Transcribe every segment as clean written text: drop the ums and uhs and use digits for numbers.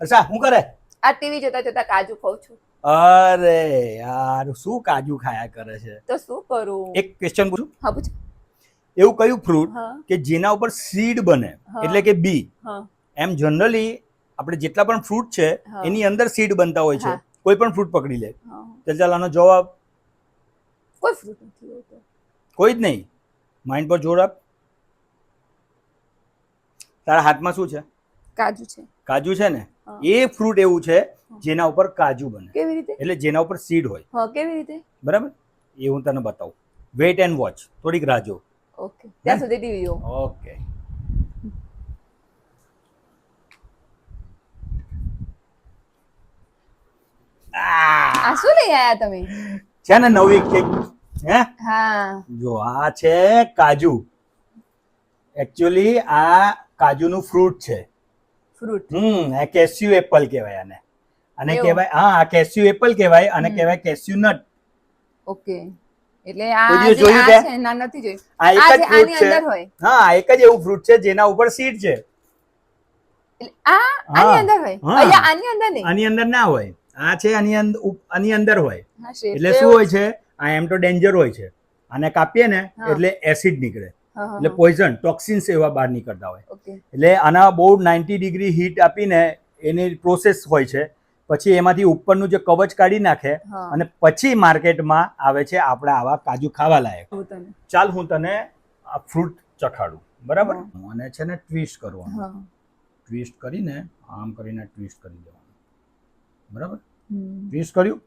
અચ્છા શું કરે? આ ટીવી જોતા જોતા કાજુ ખાઉં છું. અરે યાર, શું કાજુ ખાયા કરે છે? તો શું કરું? એક ક્વેશ્ચન પૂછું? હા પૂછ. એવું કયું ફ્રૂટ હા કે જેના ઉપર સીડ બને, હા. એટલે કે બી? હા એમ જનરલી આપણે જેટલા પણ ફ્રૂટ છે હા. એની અંદર સીડ બનતા હોય છે. હા. કોઈ પણ ફ્રૂટ પકડી લે. હા. ચાલ આનો જવાબ કોઈ ફ્રૂટ નથી હોતો. કોઈ જ નહીં. માઇન્ડ પર જોર આપ. તારા હાથમાં શું છે? કાજુ છે. કાજુ છે ને? હા. એ ફ્રૂટ એવું છે જેના ઉપર કાજુ બને, કેવી રીતે? એટલે જેના ઉપર સીડ હોય. હા કેવી રીતે? બરાબર, એ હું તને બતાવું. વેઇટ એન્ડ વોચ, થોડીક રાહ જો. ઓકે, ત્યાં સુધી ટીવી જો. ઓકે. આ શું લઈ આયા તમે? છે ને નવી કેક? હે? હા જો આ છે કાજુ. એકચ્યુઅલી આ કાજુનું ફ્રૂટ છે. ફ્રૂટ. આ કેસ્યુ એપલ કહેવાય આને. અને એવું? કહેવાય, હા, આ કેસ્યુ એપલ કહેવાય અને હમ. કહેવાય કેસ્યુ નટ. ઓકે, એટલે કોઈ આ દિવસ જે જોયું આ છે? છે ના નથી જોયું. આ એક આ જ જે ફ્રૂટ આની છે. અંદર હોય. હા, એક જ એવું ફ્રૂટ છે જેના ઉપર સીડ છે. એટલે આ આની અંદર હોય. હા. અહીંયા આની અંદર નહીં. આની અંદર ના હોય. આ છે આની અંદર હોય. હા શેપ એટલે તો શું એવો હોય જ. છે? આ એમ તો ડેન્જર હોય છે. આને કાપીએ ને હા. એટલે એસિડ નીકળે, હા હા એટલે હા. પોઈઝન, ટોક્સિન્સ એવા બહાર નીકળતા હોય. ઓકે. એટલે આના બહુ 90 ડિગ્રી હીટ આપીને એની પ્રોસેસ હોય છે. પછી એમાંથી ઉપરનું જે કવચ કાઢી નાખે હા. અને પછી માર્કેટમાં આવે છે આપણા આવા કાજુ ખાવા લાયક. હું તને. ચાલ હું તને આ ફ્રૂટ ચખાડું, બરાબર? હા. અને છે ને ટ્વિસ્ટ કરવાનું. હા. ટ્વિસ્ટ કરીને આમ કરીને ટ્વિસ્ટ કરી દેવાનું, બરાબર? હમ. ટ્વિસ્ટ કર્યું.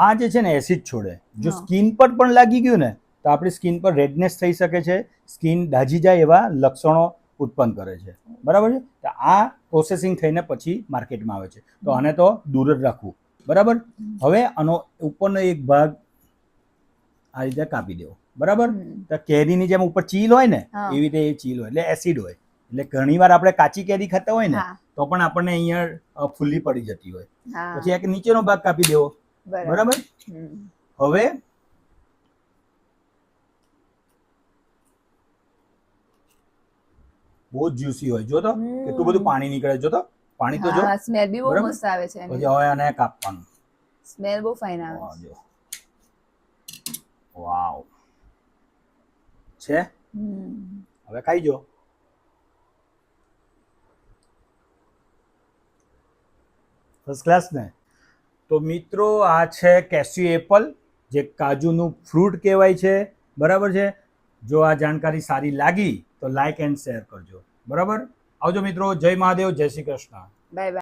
આ જે છે ને એસિડ છોડે. જો હા. સ્કિન પર પણ લાગી ગયું ને તો આપણી સ્કિન પર રેડનેસ થઈ શકે છે, સ્કિન દાઝી જાય એવા લક્ષણો ઉત્પન્ન કરે છે, બરાબર છે? તો આ પ્રોસેસિંગ થઈને પછી માર્કેટમાં આવે છે, તો આને તો દૂર જ રાખવું, બરાબર? હવે આનો ઉપરનો એક ભાગ આ રીતે કાપી દેવો, બરાબર? તો કેરીની જેમ ઉપર ચીલ હોય ને હા. એવી રીતે એ ચીલ હોય, એટલે એસિડ હોય. એટલે ઘણીવાર આપણે કાચી કેરી ખાતા હોય ને હા. તો પણ આપણને અહીંયા ફૂલ્લી પડી જતી હોય. હા. પછી એક નીચેનો ભાગ કાપી દેવો, બરાબર? હમ. હવે બહુ જ જ્યુસી હોય. જો તો કેટલું બધું પાણી નીકળે, જો તો પાણી તો જો. હા સ્મેલ બી બહુ બરાબર? મસ્ત આવે છે એની. પછી હવે આને કાપવાનું. સ્મેલ બહુ ફાઇન આવે વાહ, છે. જો. વાવ. છે. હમ. હવે ખાઈ જો. ફર્સ્ટ ક્લાસ ને? તો મિત્રો આ છે કેસ્યુ એપલ, જે કાજુનું ફ્રૂટ કહેવાય છે, બરાબર છે? જો આ જાણકારી સારી લાગી તો લાઈક એન્ડ શેર કરજો, બરાબર? આવજો મિત્રો. જય મહાદેવ, જય શ્રી કૃષ્ણ. Bye bye.